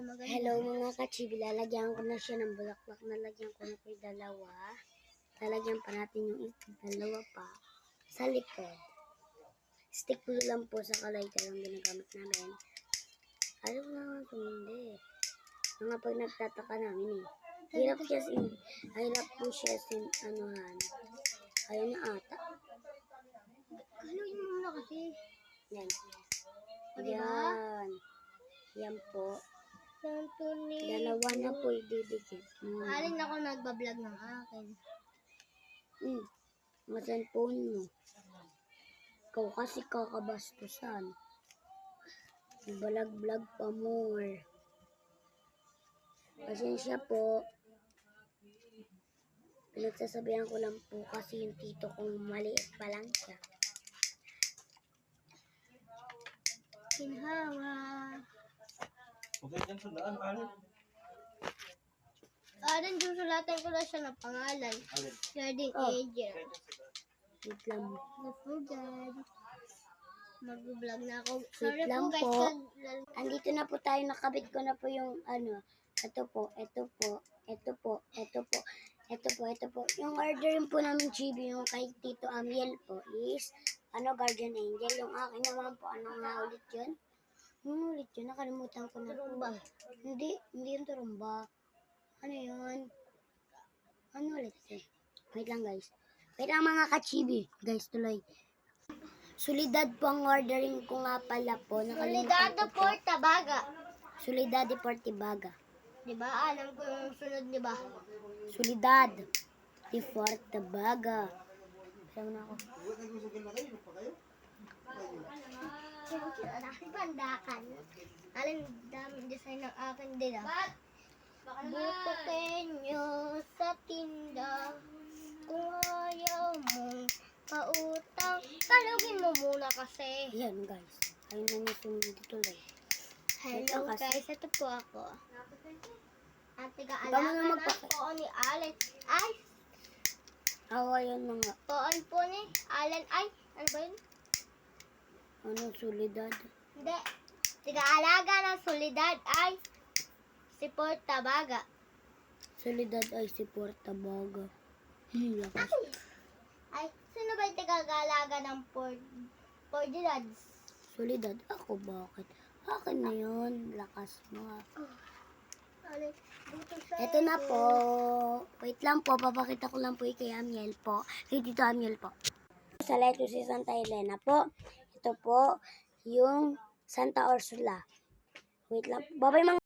maganda. Hello mga kachibi, lalagyan ko na siya ng bulaklak. Nalagyan ko na po yung dalawa. Lalagyan pa natin yung dalawa pa sa likod. Stick glue lang po sa lighter ang ginagamit namin. Alam mo naman kung hindi. Mga pag nagtataka namin eh. Hirap po siya anuhan. Ayaw na ata. Haluin mo muna kasi. Yan. Diba? Yan. Yan po. Dalawa na po ididikit. Alin ako nagbablog ng akin. Masan po mo. Ikaw kasi kakabastusan. Balag-vlog pa more. Pasensya po. Pinagsasabihan ko lang po kasi yung tito kong maliit pa lang siya. Kinhawa. Okay, dyan sulaan, Alin. Alin, susulatan ko na siya ng pangalan. Alin. Guardian Oh. Angel. Wait lang. Napugad. Mag-vlog na ako. Wait Sorry lang po guys. po. Andito na po tayo. Nakabit ko na po yung ito po. Yung orderin po namin Chibi, yung kay Tito Amiel po is, Guardian Angel. Yung akin naman po, ano nga ulit yun? Nakalimutan ko na po. Turumba. Hindi yung turumba. Ano yun? Ano ulit eh? Wait lang guys. Wait lang mga kachibi. Guys, tuloy. Solidad po ang ordering ko nga pala po. Solidado po. Portabaga. Solidad de Portibaga. Diba? Alam ko yung sunod, diba? Solidad de Portibaga. Alam na ako. Pandakan. Alin, daming design ng akin din ah. Butukin nyo sa tinda. Kung ayaw mong pautang, kalugin mo muna kasi. Yan guys. Ayun na niya sumunod tuloy. Hello guys, ito po ako. At Paano tiga-alaga na na po ni Alex. Ay, Ayan na nga. poon po ni Alan. Ay, ano ba yun? Solidad. Hindi. Tiga-alaga ng solidad ay si Portabaga. Solidad ay si Portabaga. Lakas. Ay, sino ba yung tiga-alaga ng Portidad? Solidad. Ako bakit? Akin na yun. Lakas mo. Ito na po. Wait lang po. Papakita ko lang po kay Amiel po. Kay Tito Amiel po. Sa Leto si Santa Elena po. Ito po yung Santa Ursula. Wait lang. Babay mga